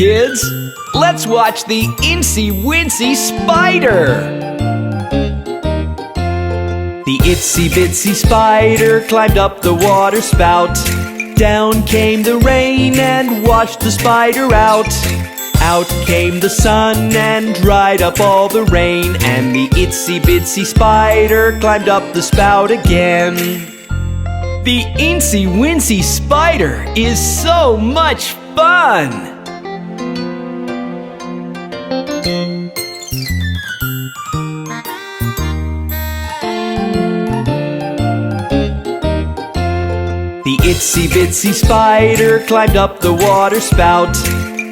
kids! Let's watch the Incy Wincy spider! The itsy bitsy spider climbed up the water spout. Down came the rain and washed the spider out. Out came the sun and dried up all the rain, and the itsy bitsy spider climbed up the spout again. The Incy Wincy spider is so much fun! The itsy bitsy spider climbed up the water spout.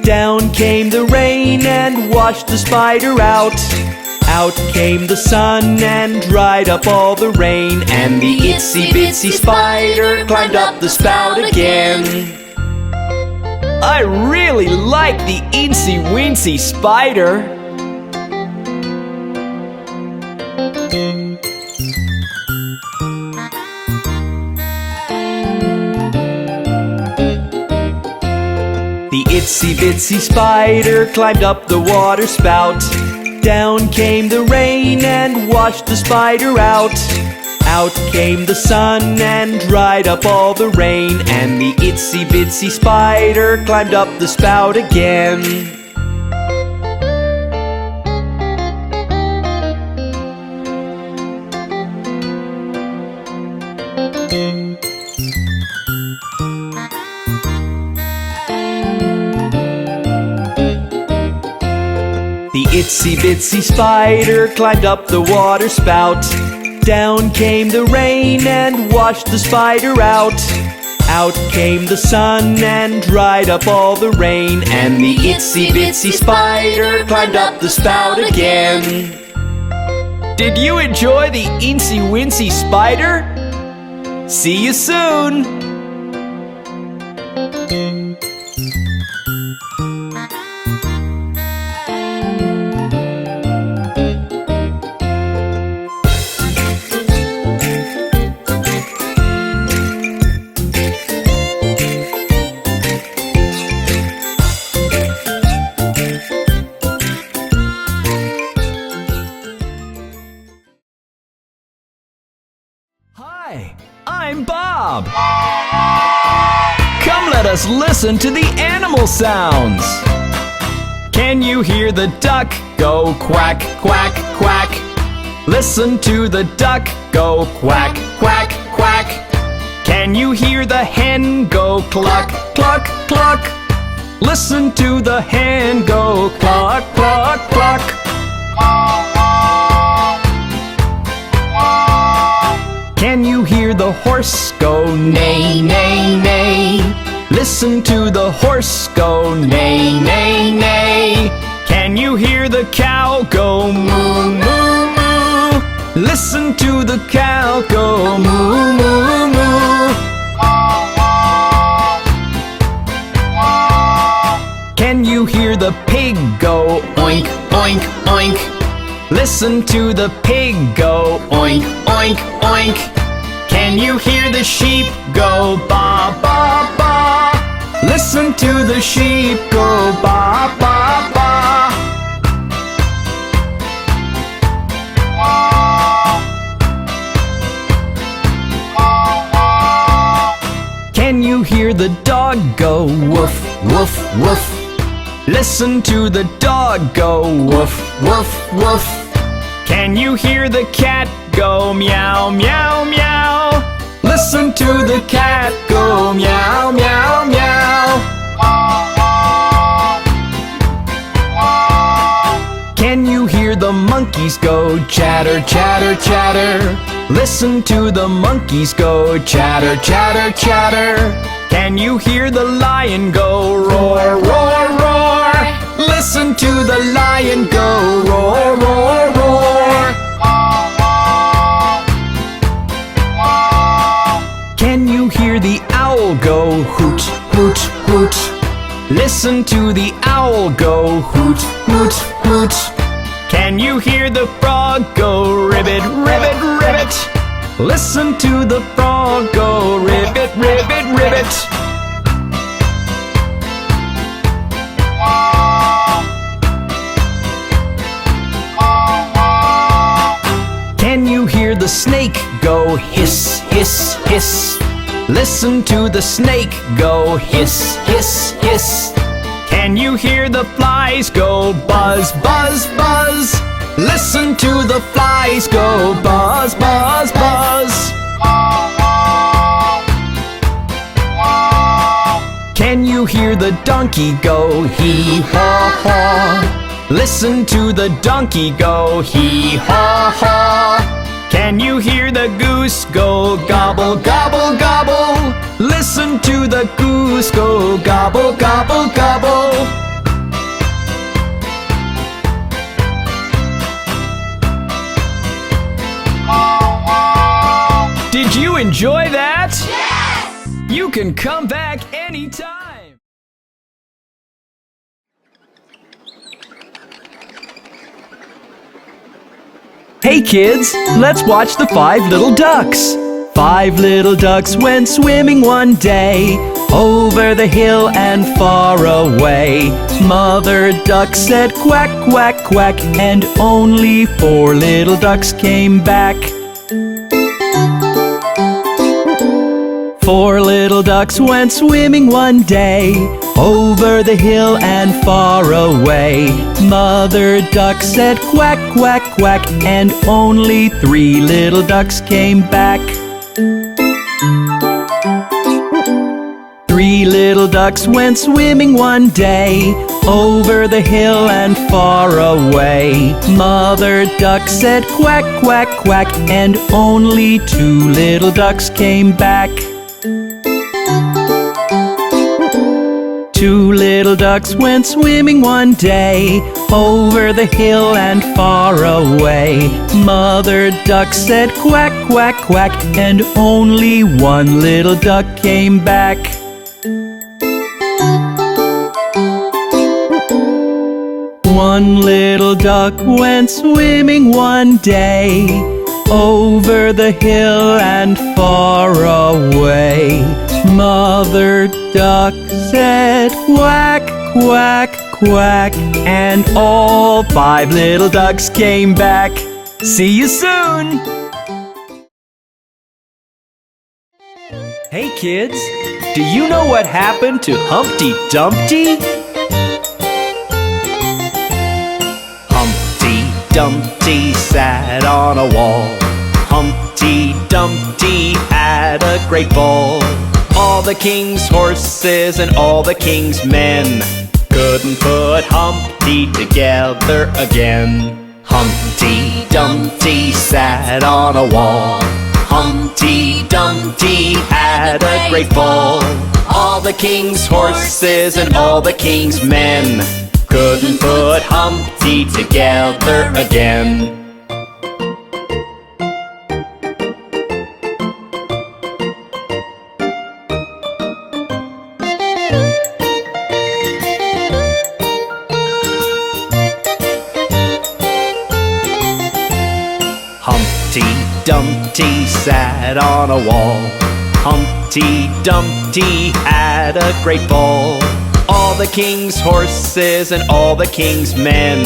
Down came the rain and washed the spider out. Out came the sun and dried up all the rain, and the itsy bitsy spider climbed up the spout again. I really like the Incy Wincy spider. The itsy bitsy spider climbed up the water spout. Down came the rain and washed the spider out. Out came the sun and dried up all the rain, and the itsy bitsy spider climbed up the spout again. The itsy bitsy spider climbed up the water spout. Down came the rain and washed the spider out. Out came the sun and dried up all the rain, and the itsy bitsy spider climbed up the spout again. Did you enjoy the Incy Wincy spider? See you soon! Hi, I'm Bob. Come let us listen to the animal sounds. Can you hear the duck go quack, quack, quack? Listen to the duck go quack, quack, quack. Can you hear the hen go cluck, cluck, cluck? Listen to the hen go cluck, cluck, cluck. Can you hear the horse go neigh, neigh, neigh? Listen to the horse go neigh, neigh, neigh. Can you hear the cow go moo, moo, moo? Listen to the cow go moo, moo, moo. Can you hear the pig go oink, oink, oink? Listen to the pig go oink, oink, oink. Can you hear the sheep go ba, ba, ba? Listen to the sheep go ba, ba, ba. Can you hear the dog go woof, woof, woof? Listen to the dog go woof, woof, woof. Can you hear the cat go meow, meow, meow? Listen to the cat go meow, meow, meow. Can you hear the monkeys go chatter, chatter, chatter? Listen to the monkeys go chatter, chatter, chatter. Can you hear the lion go roar, roar, roar? Listen to the lion go roar, roar, roar. Can you hear the owl go hoot, hoot, hoot? Listen to the owl go hoot, hoot, hoot. Can you hear the frog go ribbit, ribbit, ribbit? Listen to the frog go ribbit, ribbit, ribbit. go hiss, hiss, hiss. Listen to the snake go hiss, hiss, hiss. Can you hear the flies go buzz, buzz, buzz? Listen to the flies go buzz, buzz, buzz. Can you hear the donkey go hee haw haw? Listen to the donkey go hee haw haw. Can you hear the goose go gobble, gobble, gobble? Listen to the goose go gobble, gobble, gobble. Did you enjoy that? Yes! You can come back anytime. Hey kids, let's watch the 5 little ducks. 5 little ducks went swimming one day, over the hill and far away. Mother duck said quack, quack, quack, and only 4 little ducks came back. 4 little ducks went swimming one day, over the hill and far away. Mother duck said quack, quack, quack, and only 3 little ducks came back. 3 little ducks went swimming one day, over the hill and far away. Mother duck said quack, quack, quack, and only 2 little ducks came back. 2 little ducks went swimming one day, over the hill and far away. Mother duck said quack, quack, quack, and only 1 little duck came back. 1 little duck went swimming one day, over the hill and far away. Mother duck said quack, quack, quack, and all 5 little ducks came back. See you soon! Hey kids, do you know what happened to Humpty Dumpty? Humpty Dumpty sat on a wall. Humpty Dumpty had a great ball. All the king's horses and all the king's men couldn't put Humpty together again. Humpty Dumpty sat on a wall. Humpty Dumpty had a great fall. All the king's horses and all the king's men couldn't put Humpty together again. Humpty Dumpty sat on a wall. Humpty Dumpty had a great ball. All the king's horses and all the king's men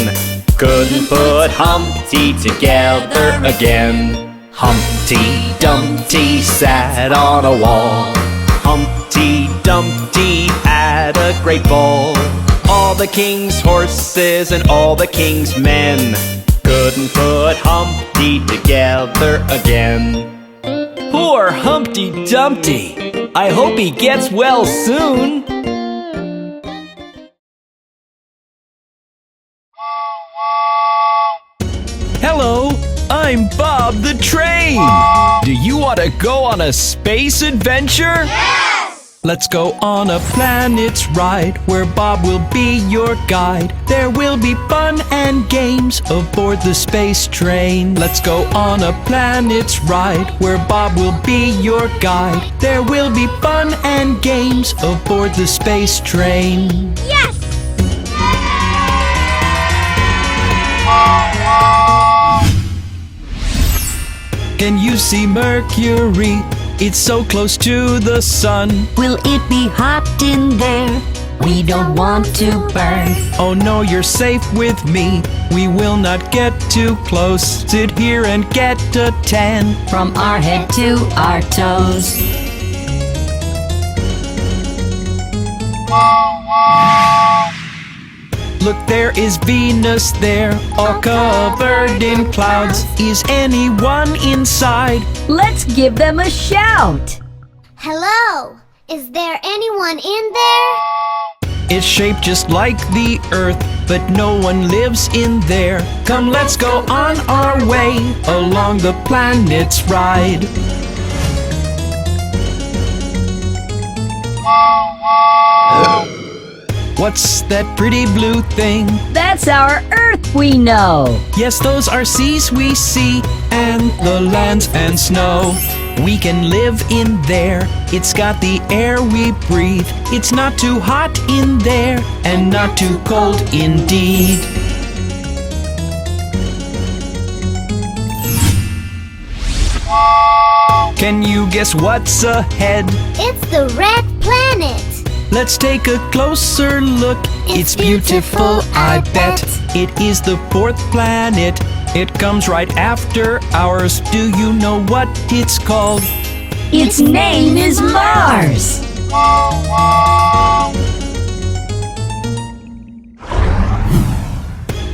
couldn't put Humpty together again. Humpty Dumpty sat on a wall. Humpty Dumpty had a great ball. All the king's horses and all the king's men couldn't put Humpty together again. Poor Humpty Dumpty! I hope he gets well soon! Hello, I'm Bob the Train! Do you want to go on a space adventure? Yes! Let's go on a planet's ride, where Bob will be your guide. There will be fun and games aboard the space train. Let's go on a planet's ride, where Bob will be your guide. There will be fun and games aboard the space train. Yes! Can you see Mercury? It's so close to the sun. Will it be hot in there? We don't want to burn. Oh no, you're safe with me. We will not get too close. Sit here and get a tan. From our head to our toes. Look, there is Venus there, all covered in clouds. Is anyone inside? Let's give them a shout. Hello, is there anyone in there? It's shaped just like the Earth, but no one lives in there. Come, let's go on our way along the planet's ride. What's that pretty blue thing? That's our Earth, we know. Yes, those are seas we see, and the lands and snow. We can live in there. It's got the air we breathe. It's not too hot in there, and not too cold indeed. Can you guess what's ahead? It's the red planet. Let's take a closer look. It's beautiful, I bet. It is the fourth planet. It comes right after ours. Do you know what it's called? Its name is Mars.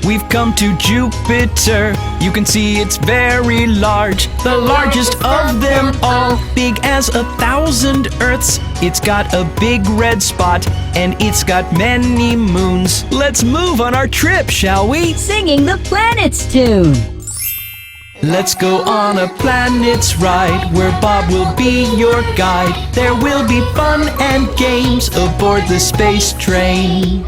We've come to Jupiter. You can see it's very large, the largest of them all, big as 1,000 Earths. It's got a big red spot, and it's got many moons. Let's move on our trip, shall we? Singing the planet's tune. Let's go on a planet's ride, where Bob will be your guide. There will be fun and games aboard the space train.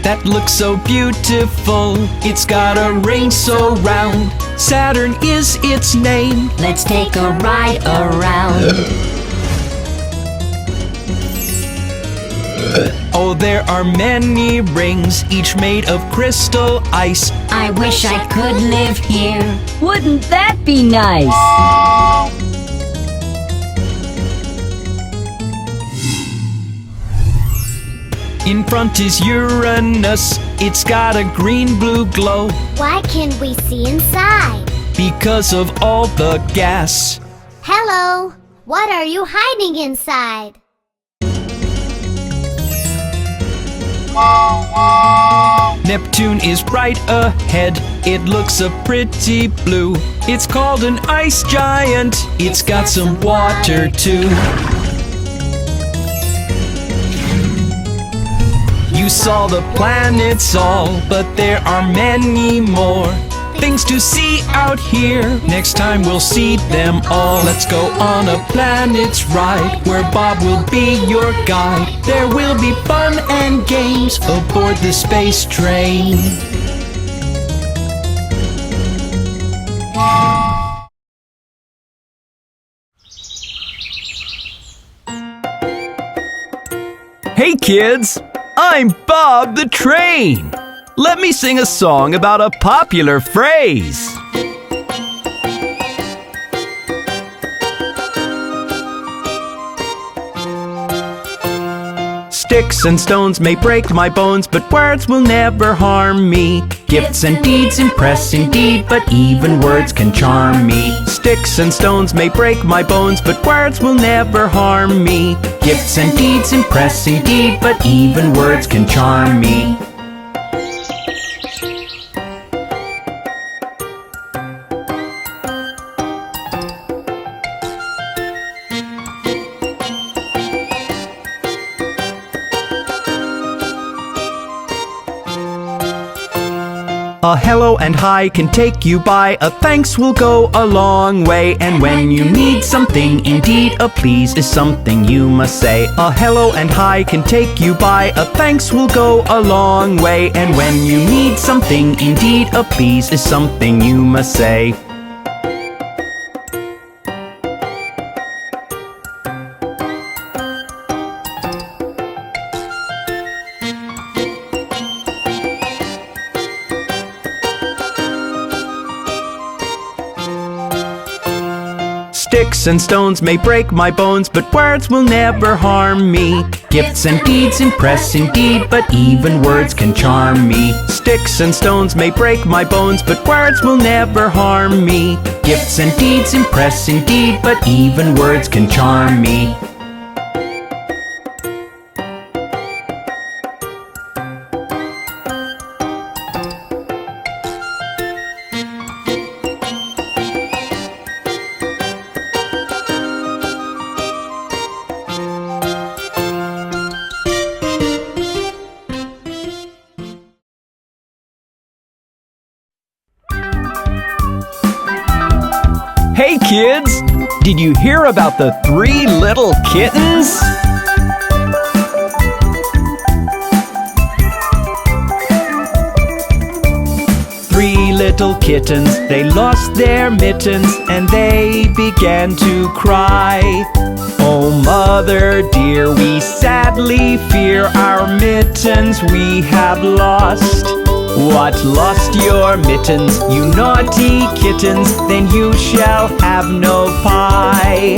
That looks so beautiful. It's got a ring so round. Saturn is its name. Let's take a ride around. Oh, there are many rings, each made of crystal ice. I wish I could live here. Wouldn't that be nice? In front is Uranus. It's got a green-blue glow Why can't we see inside? because of all the gas. Hello, what are you hiding inside? Neptune is right ahead. It looks a pretty blue. It's called an ice giant. It's got some water too. You saw the planets all, but there are many more things to see out here. Next time we'll see them all. Let's go on a planet's ride, where Bob will be your guide. There will be fun and games aboard the space train. Hey kids! I'm Bob the Train. Let me sing a song about a popular phrase. Sticks and stones may break my bones, but words will never harm me. Gifts and deeds impress indeed, but even words can charm me. Sticks and stones may break my bones, but words will never harm me. Gifts and deeds impress indeed, but even words can charm me. A hello and hi can take you by. A thanks will go a long way. And when you need something, indeed, a please is something you must say. A hello and hi can take you by. A thanks will go a long way. And when you need something, indeed, a please is something you must say. Sticks and stones may break my bones, but words will never harm me. Gifts and deeds impress indeed, but even words can charm me. Sticks and stones may break my bones, but words will never harm me. Gifts and deeds impress indeed, but even words can charm me. Hey kids! Did you hear about the 3 little kittens? Three little kittens, they lost their mittens and they began to cry. Oh mother dear, we sadly fear our mittens we have lost. What, lost your mittens, you naughty kittens? Then you shall have no pie.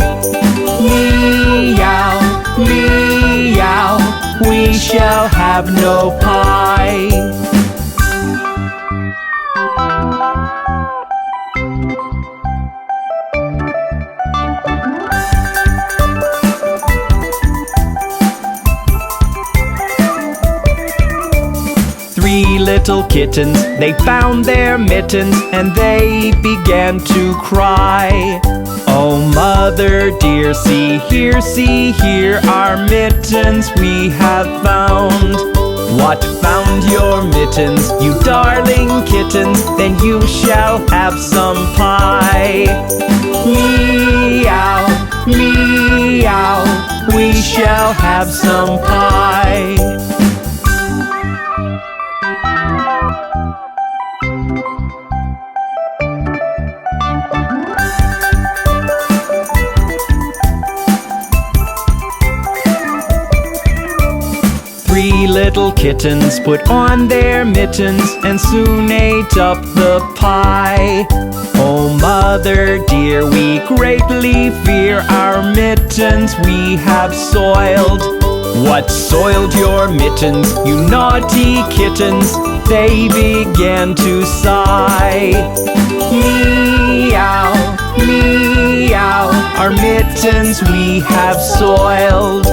Meow, meow, we shall have no pie. Three little kittens, they found their mittens and they began to cry. Oh mother dear, see here, our mittens we have found. What, found your mittens, you darling kittens? Then you shall have some pie. Meow, meow, we shall have some pie. Three little kittens put on their mittens and soon ate up the pie. Oh mother dear, we greatly fear our mittens we have soiled. What, soiled your mittens, you naughty kittens? They began to sigh. Meow, meow, our mittens we have soiled.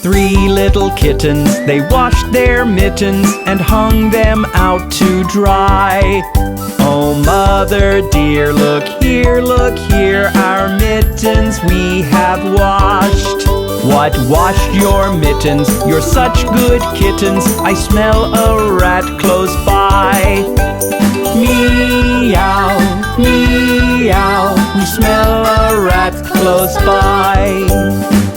Three little kittens, they washed their mittens and hung them out to dry. Oh mother dear, look here, our mittens we have washed. What, washed your mittens? You're such good kittens, I smell a rat close by. Meow, meow, we smell a rat close by.